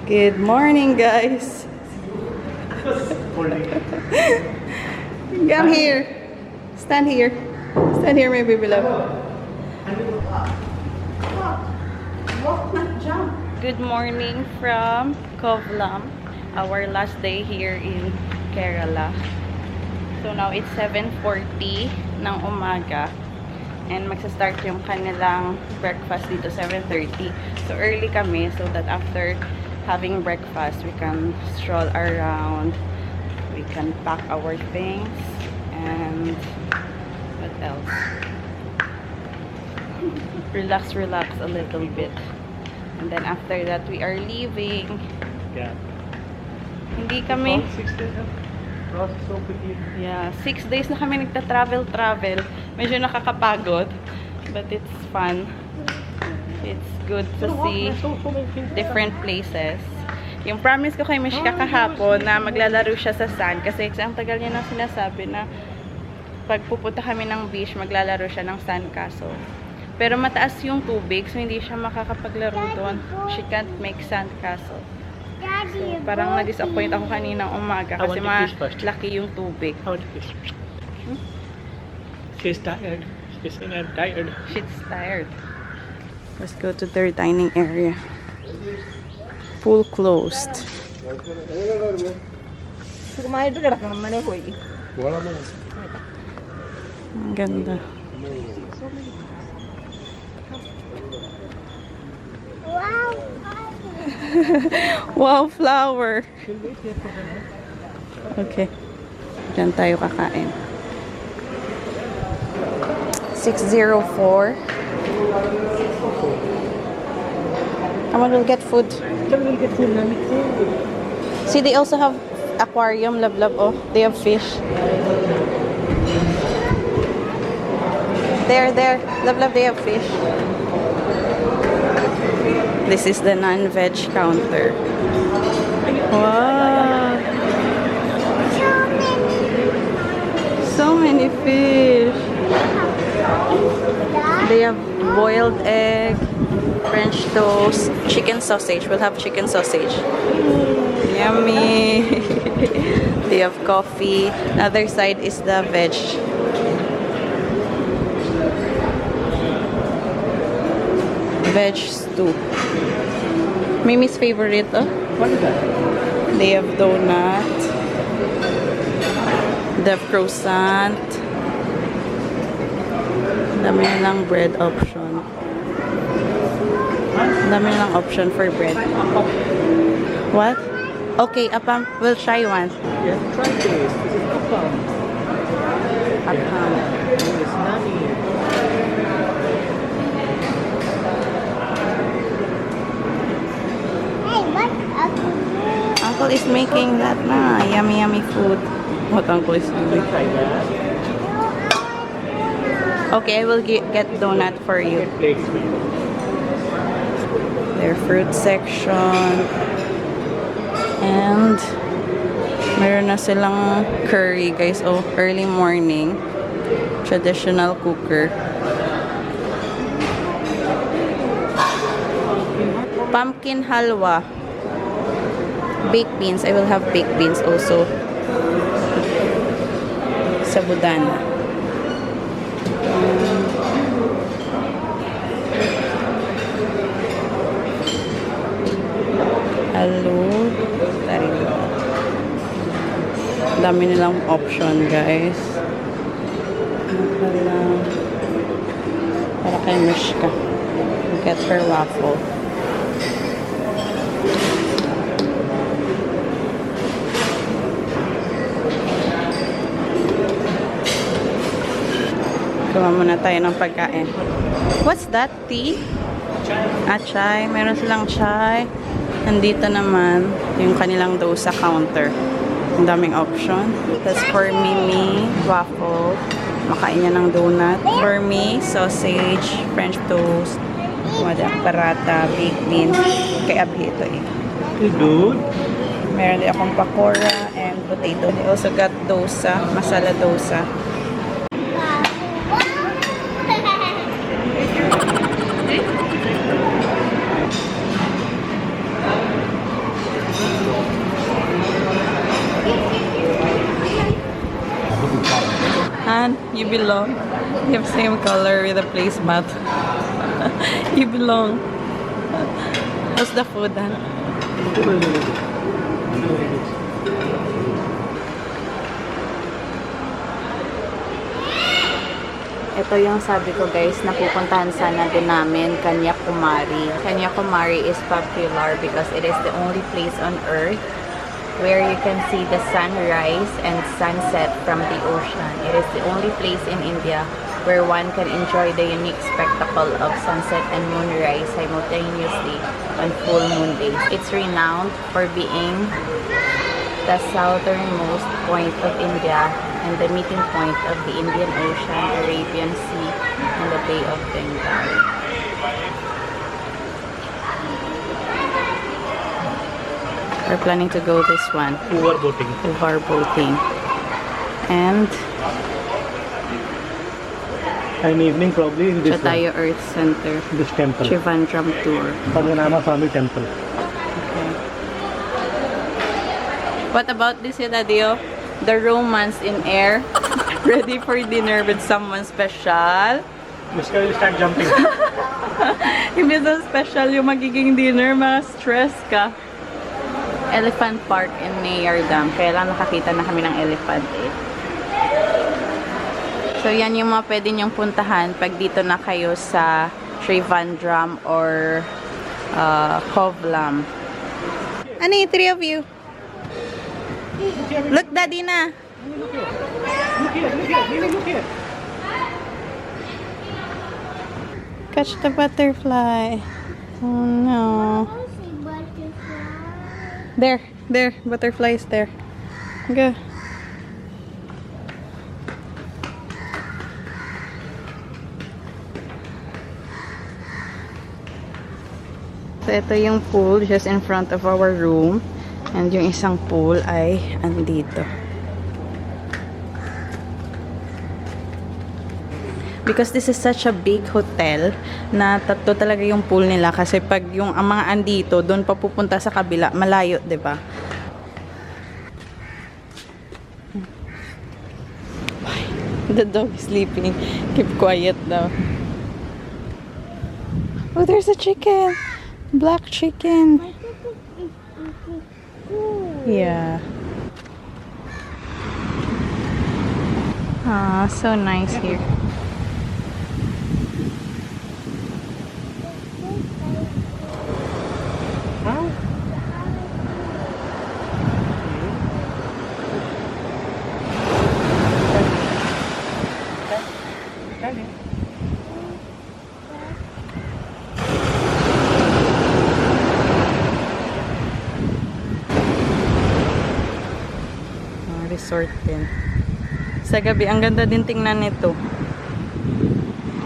Good morning, guys. Come here. Stand here. Stand here, my baby love. Good morning from Kovlam, our last day here in Kerala. So now it's 7:40 ng umaga. And magsa-start yung kanilang breakfast dito 7:30. So early kami so that after having breakfast, we can stroll around, we can pack our things, and what else? Relax a little bit. And then after that, we are leaving. Yeah. Hindi kami... 6 days na kami nagta-travel. Medyo nakakapagod, but it's fun. It's good to see different places. Yung promise ko kay Mishka kahapon na maglalaro siya sa sand kasi ang tagal niya nang sinasabi na pag pupunta kami ng beach, maglalaro siya ng sand castle. Pero mataas yung tubig, so hindi siya makakapaglaro doon. She can't make sand castle. So, parang na-disappoint ako kaninang umaga kasi malaki yung tubig. She's tired. She's saying I'm tired. She's tired. Let's go to their dining area. Pool closed. Ang ganda. Wow! Wow, flower! Okay. Diyan tayo kakain. 604. Someone will get food. See, they also have aquarium, love. Oh, they have fish. There, love, they have fish. This is the non-veg counter. Wow! So many fish. They have boiled egg, French toast, chicken sausage. We'll have chicken sausage. Yummy. They have coffee. The other side is the veg. Veg stew. Mimi's favorite. What is that? They have donut. They have croissant. Dami nilang bread option. Dami nilang option for bread. What? Okay, Apam, we'll try one. Yeah, try this. This is appam. Apam. This is nani. Hey, what Uncle is making that na yummy food. What Uncle is doing? Try that. Okay, I will get donut for you. Flakes. Their fruit section. And meron na silang curry, guys. Oh, early morning. Traditional cooker. Pumpkin halwa. Baked beans. I will have baked beans also. Sabudana. Hello. Dami nilang option, guys. Para kay Mishka. Get her waffle. Gawa muna tayo ng pagkain. What's that? Tea? Chai. Meron silang chai. Nandito naman yung kanilang dosa counter. Ang daming option. That's for Mimi, waffle. Makain niya ng donut. For me, sausage, French toast, parata, baked beans. Kay Abhi ito eh. Dude. Meron din akong pakora and potato. They also got dosa, masala dosa. You belong. You have same color with the placemat. You belong. How's the food, Han? Ito yung sabi ko guys, napupuntahan sana din namin, Kanyakumari. Kanyakumari is popular because it is the only place on earth where you can see the sunrise and sunset from the ocean. It is the only place in India where one can enjoy the unique spectacle of sunset and moonrise simultaneously on full moon days. It's renowned for being the southernmost point of India and the meeting point of the Indian Ocean, Arabian Sea, and the Bay of Bengal. We're planning to go this one. Over boating. Uvar boating. And And evening probably in this Chatayo Earth Center. this temple. Trivandrum tour. Padmanabha Swami temple. Okay. What about this, Dadio? The romance in air. Ready for dinner with someone special. Mr. will start jumping. Imbes na special yung magiging dinner, ma-stress ka. Elephant Park in Nayar Dam. Kaya lang nakakita na kami ng elephant eh. So yan yung mga pwede nyong puntahan pag dito na kayo sa Trivandrum or Kovlam. Ano yung three of you? Look, Daddy na. Look here. Look here. Mimi, look here. Catch the butterfly. Oh no. There. Butterfly is there. Go. So, ito yung pool just in front of our room. And yung isang pool ay andito. Because this is such a big hotel na tatlo talaga yung pool nila kasi pag yung ang mga andito doon pa pupunta sa kabila, malayo, 'di ba? The dog is sleeping. Keep quiet daw. Oh, there's a chicken. Black chicken. Yeah. Ah, so nice here. Resort din. Sa gabi, ang ganda din tingnan nito.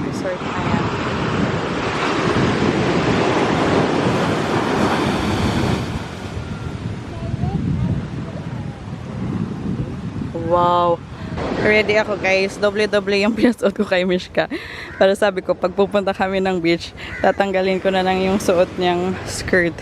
Resort na yan. Wow! Ready ako guys. Doble-doble yung pinasuot ko kay Mishka. Para sabi ko, pag pupunta kami ng beach, tatanggalin ko na lang yung suot niyang skirt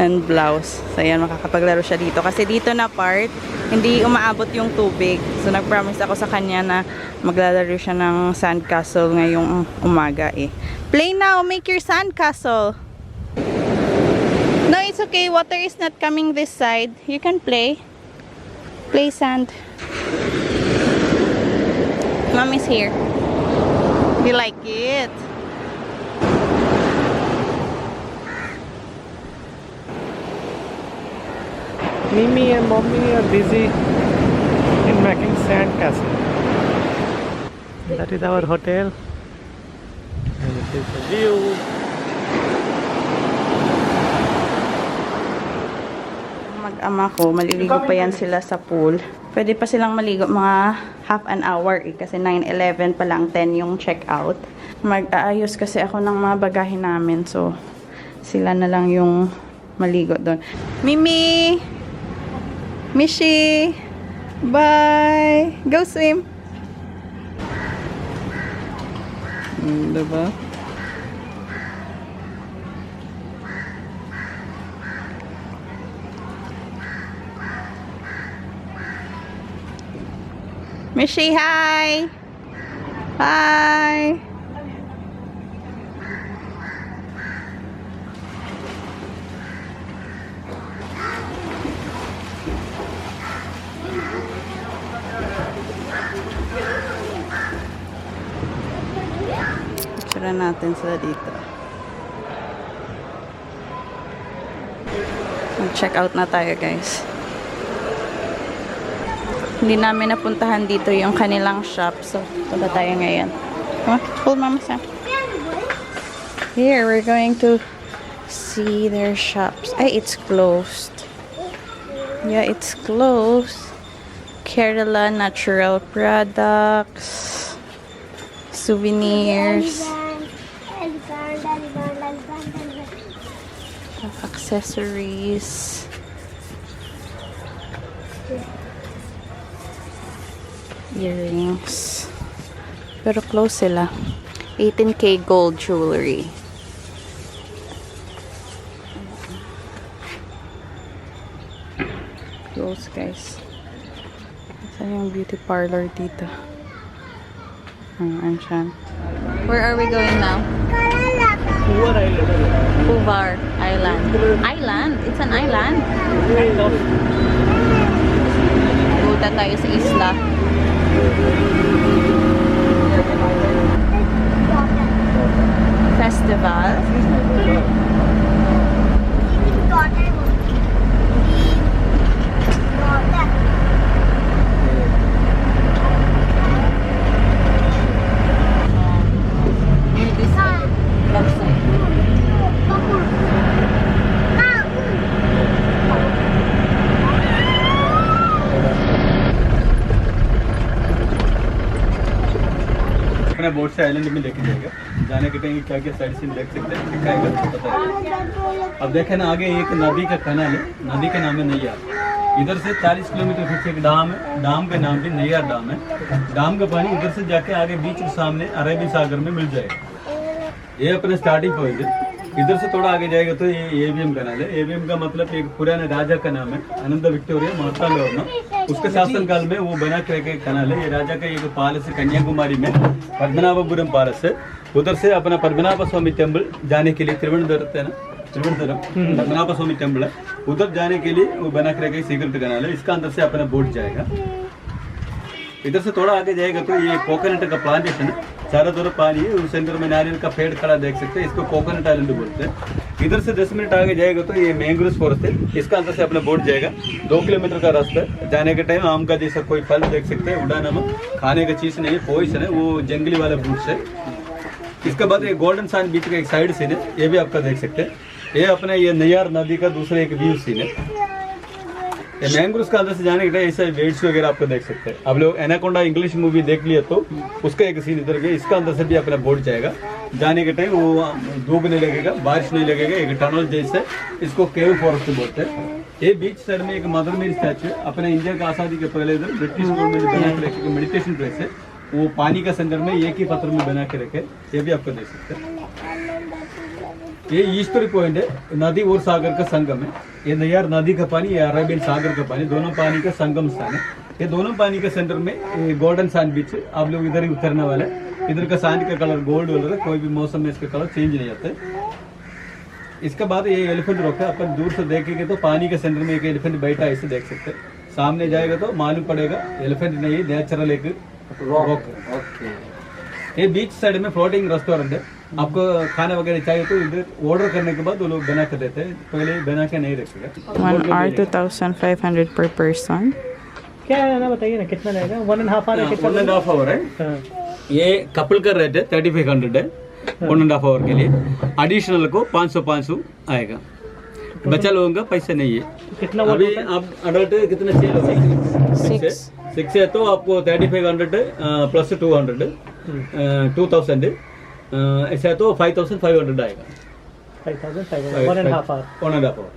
and blouse. So, ayan, makakapaglaro siya dito. Kasi dito na part, hindi umaabot yung tubig. So, nag-promise ako sa kanya na maglalaro siya ng sandcastle ngayong umaga eh. Play now! Make your sandcastle! No, it's okay. Water is not coming this side. You can play. Play sand. Mommy's here. You like it? Mimi and mommy are busy in making sand castle. That is our hotel. And this is the view. Mag-ama ko, maliligo pa yan sila sa pool. Pwede pa silang maligo mga half an hour eh, kasi 9:11 pa lang, 10 yung check-out. Mag-aayos kasi ako ng mga bagahe namin, so sila na lang yung maligo doon. Mimi! Mishi! Bye! Go swim! Diba? Mishi, hi! Hi! Picture natin sila dito. Mag-check out na tayo, guys. Hindi namin napuntahan dito yung kanilang shop. So, punta tayo ngayon. Come on, hold Mama Sam. Here, we're going to see their shops. Ay, it's closed. Yeah, it's closed. Kerala Natural Products. Souvenirs. Accessories. Earrings. Pero close sila. 18K gold jewelry. Close, guys. Saan yung beauty parlor dito? Ansyan. Where are we going now? Poor island. Puvar Island. Island? It's an island? Kind of. Punta tayo sa isla. Festival. अपना बोट से आइलैंड में लेके जाएगा जाने के टाइम क्या क्या side scene देख सकते हैं दिखाएगा बताएगा। अब देखे ना आगे एक नदी का कनाल है, नदी का नाम है नैयार। इधर से 40 किलोमीटर पीछे एक डाम है, डाम का नाम भी नैयार डाम है। डाम का पानी इधर से जाके आगे बीच के सामने अरेबियन सागर में मिल जाएगा। ये अपना स्टार्टिंग पॉइंट है। इधर से थोड़ा आगे जाएगा तो ये एवीएम कनाल है। एवीएम का मतलब एक पुराने राजा का नाम है, आनंद विक्टोरिया मार्तांडवर्मा। उसके शासनकाल में वो बना के रखे कनाल है। ये राजा का एक पैलेस है कन्याकुमारी में, पद्मनाभपुरम पैलेस है। उधर से अपना पद्मनाभ स्वामी टेम्पल जाने के लिए त्रिवेंद्रम है ना, त्रिवेंद्रम पद्मनाभ स्वामी टेम्पल है, उधर जाने के लिए वो बना के रखे सीक्रेट कनाल है। इसका अंदर से अपना बोट जाएगा। इधर से थोड़ा आगे जाएगा तो ये कोकोनट का प्लांटेशन है, चारों तरफ पानी है। उस सेंटर में नारियल का पेड़ खड़ा देख सकते हैं, इसको कोकोनट आइलैंड बोलते हैं। इधर से 10 मिनट आगे जाएगा तो ये मैंग्रोव फॉरेस्ट है, इसका अंदर से अपना बोट जाएगा। 2 किलोमीटर का रास्ता है। जाने के टाइम आम का जैसा कोई फल देख सकते हैं, उड़ा नमक खाने का चीज नहीं है, पॉइजन है, वो जंगली वाला फ्रूट्स है। इसके बाद ये गोल्डन सैंड बीच का एक साइड सीन है, ये भी आपका देख सकते हैं। ये अपना ये नैयार नदी का दूसरा एक व्यू सीन है। ये मैंग्रोव का अंदर से जाने के टाइम ऐसा वेट्स वगैरह आपको देख सकते हैं। अब लोग एनाकोंडा इंग्लिश मूवी देख लिया तो उसका एक सीन इधर गया। इसका अंदर से भी अपना बोट जाएगा। जाने के टाइम वो धूप नहीं लगेगा, बारिश नहीं लगेगा, एक टनल जैसे, इसको केव फॉरेस्ट बोलते हैं। ये बीच साइड में एक मदर मेरी स्टैचू है। अपने इंडिया का आज़ादी के पहले इधर ब्रिटिश गवर्नमेंट ने बना के रखे मेडिटेशन प्लेस है, वो पानी का सेंटर में एक ही पत्थर में बना के रखे, ये भी आपको देख सकते हैं। ये ईस्टर्न पॉइंट है, नदी और सागर का संगम है। ये नैयार नदी का पानी, ये अरेबियन सागर का पानी, दोनों पानी का संगम स्थान है। ये दोनों पानी के सेंटर में गोल्डन सैंड बीच है। आप लोग इधर ही उतरने वाले हैं। इधर का सैंड का कलर गोल्ड वाला है, कोई भी मौसम में इसका कलर चेंज नहीं होता है। इसके बाद ये एलिफेंट रॉक है। अपन दूर से देखेंगे तो पानी के सेंटर में एक एलिफेंट बैठा है, इसे देख सकते हैं। सामने जाएगा तो मालूम पड़ेगा एलिफेंट नहीं, नेचुरल एक रॉक है। ये बीच साइड में फ्लोटिंग रेस्टोरेंट है। आपको खाना वगैरह चाहिए तो इधर ऑर्डर करने के बाद वो लोग बना के देते हैं, पहले बना के नहीं रखेगा। 1 hour 2,500 per person. क्या है ना, बताइए ना कितना लगेगा? 1.5 आवर है, 1.5 आवर है। हाँ। ये कपल का रेट है 3500 है 1.5 आवर के लिए। एडिशनल को 500 आएगा। बच्चा लोगों का पैसा नहीं है। कितना अभी आप अडल्ट कितना चाहिए? 6 है तो आपको 3500 प्लस 200 2000 ऐसा है तो 5500 आएगा। 5,500, 1.5 hour. 1.5 hour.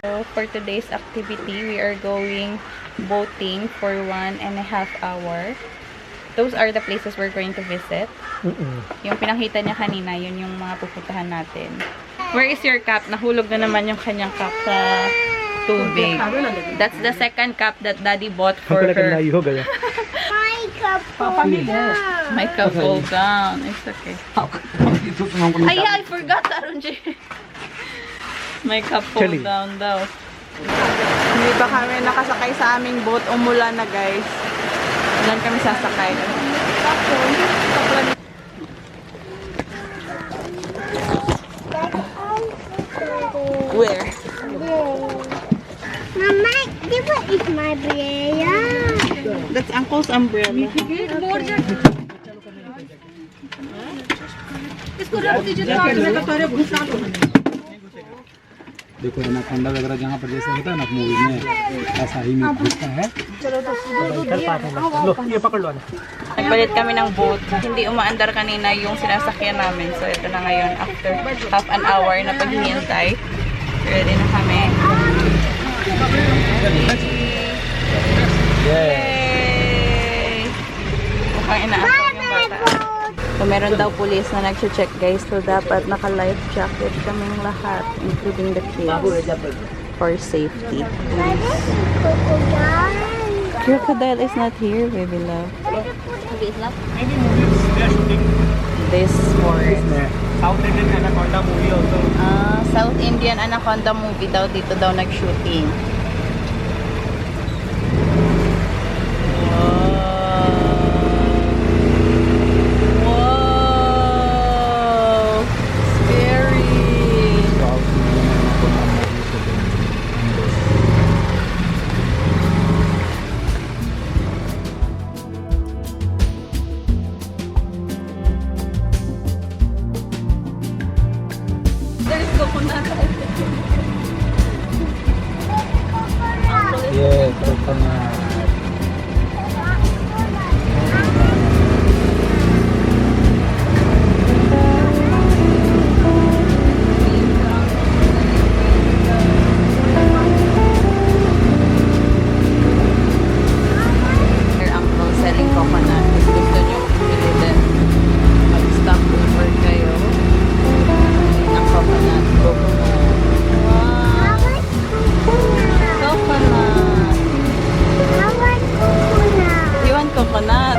So for today's activity, we are going boating for 1.5 hour. Those are the places we're going to visit. Yung pinakita niya kanina, yun yung mga pupuntahan natin. Where is your cup? Nahulog na naman yung kanyang cup sa tubig. That's the second cup that Daddy bought for her. हो गया। My My cup fall down. It's okay. Ay, I forgot, Arunji. My cup fall Chali. down daw. Hindi pa kami nakasakay sa aming boat. Umulan na, guys. Diyan kami sasakay. Where? Mama, what is my umbrella? That's Uncle's umbrella. देखो एनाकोंडा वगैरह जहाँ पर जैसे होता है ना मूवी में ऐसा ही में घुसता है लो ये पकड़ लो ना Nagpalit kami ng boat. Hindi umaandar kanina yung sinasakyan namin. So, ito na ngayon. After half an hour na paghihintay. Ready na kami. Yay! Mukhang inaasok yung bata. So, meron daw police na nag-check, guys. So, dapat naka-life jacket kaming lahat, including the kids, for safety. Crocodile is not here, baby love. This forest. South Indian Anaconda movie also. South Indian Anaconda movie daw, dito daw nag-shooting. Wow! Scary! There's coconut. ये coconut. Their uncle selling coconut. If gusto nyo bumili din, mag-stop over kayo ng coconut. Wow! Coconut! You want coconut?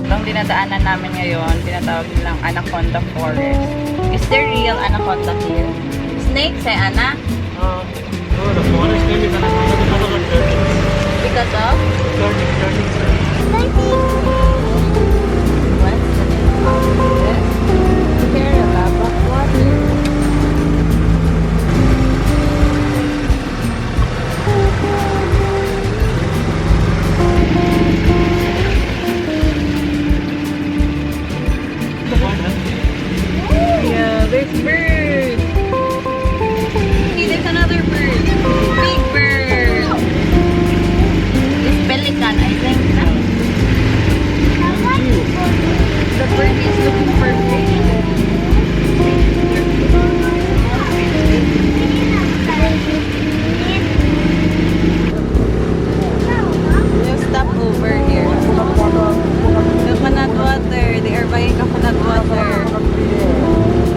Itong dinadaanan namin ngayon, tinatawag nilang Anaconda Forest. Is there real anaconda here? Snake, say Ana? No, the forest name is Anaconda because of the turtles. Because of? Turtles. What's the name of this? Kerala backwater. Yeah, there's bird. Hey, there's another bird. Big bird. It's pelican, I think. The bird is looking for fish. Just stop over here. Coconut water. They are buying coconut water.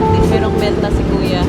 Di merong benta si Kuya.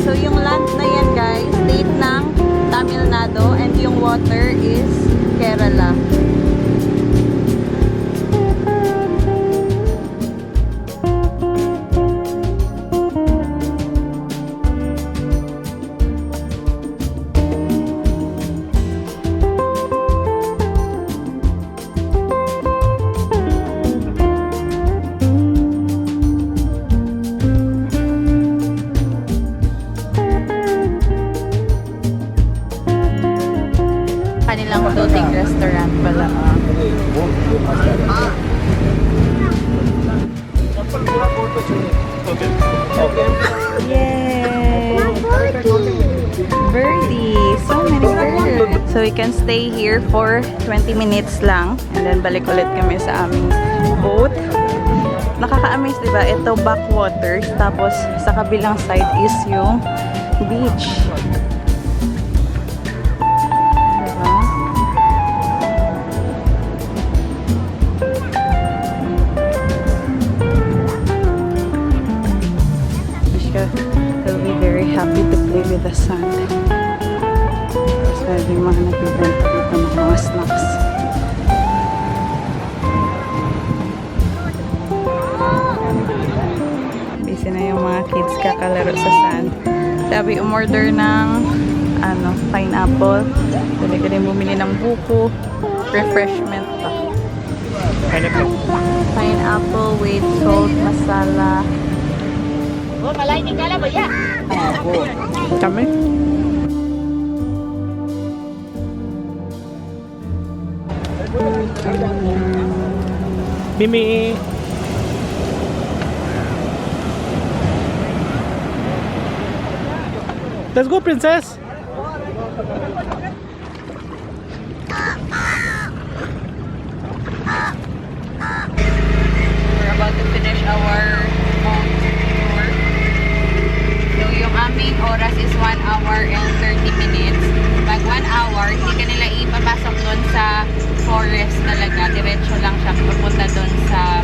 So yung land na yan guys, state ng Tamil Nadu and yung water is Kerala. Kanilang floating restaurant pala. Okay. Yay! Birdie! So many birds! So we can stay here for 20 minutes lang and then balik ulit kami sa aming boat. Nakaka-amaze, diba? Ito backwaters, tapos sa kabilang side is yung beach. Diba? Mishka will be very happy to play with the sand. Tapos meron yung mga nagbibenta dito ng mga snacks. Busy na yung mga kids kakalaro sa sand. Sabi, umorder ng pineapple. Dali ka din bumili ng buko. Refreshment pa. Pineapple with salt, masala. Kami? Mimi. Let's go, princess. We're about to finish our tour. So, yung aming oras is 1 hour and 30 minutes. Pag 1 hour, hindi ka nila ipapasok doon sa forest talaga. Diretso lang siya papunta doon sa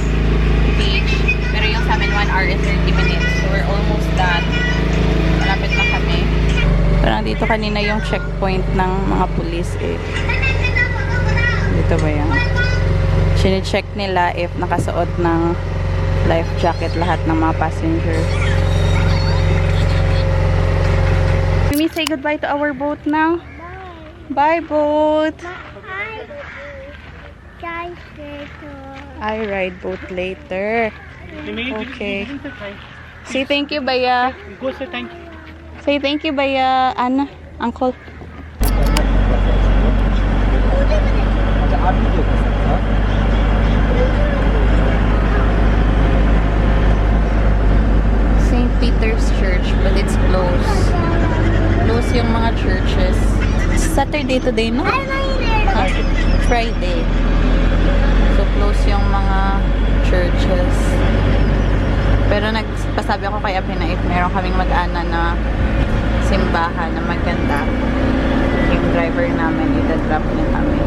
beach. Pero yung sa amin, 1 hour and 30 minutes. So, we're almost done. Malapit na kami. Parang dito kanina yung checkpoint ng mga pulis eh. Dito ba yan? Sine-check nila if nakasuot ng life jacket lahat ng mga passenger. Mimi, say goodbye to our boat now. Bye, boat. I ride boat later. Okay. Say thank you, Baya. Go say thank you. Say thank you, Baya. Anna, Uncle. St. Peter's Church, but it's closed. Close yung mga churches. Saturday today, no? Huh? Friday. So, close yung mga churches. Pero nagpasabi ako kay Api na if meron kaming mag-ana na simbahan na maganda, yung driver namin, ita-drop niya kami.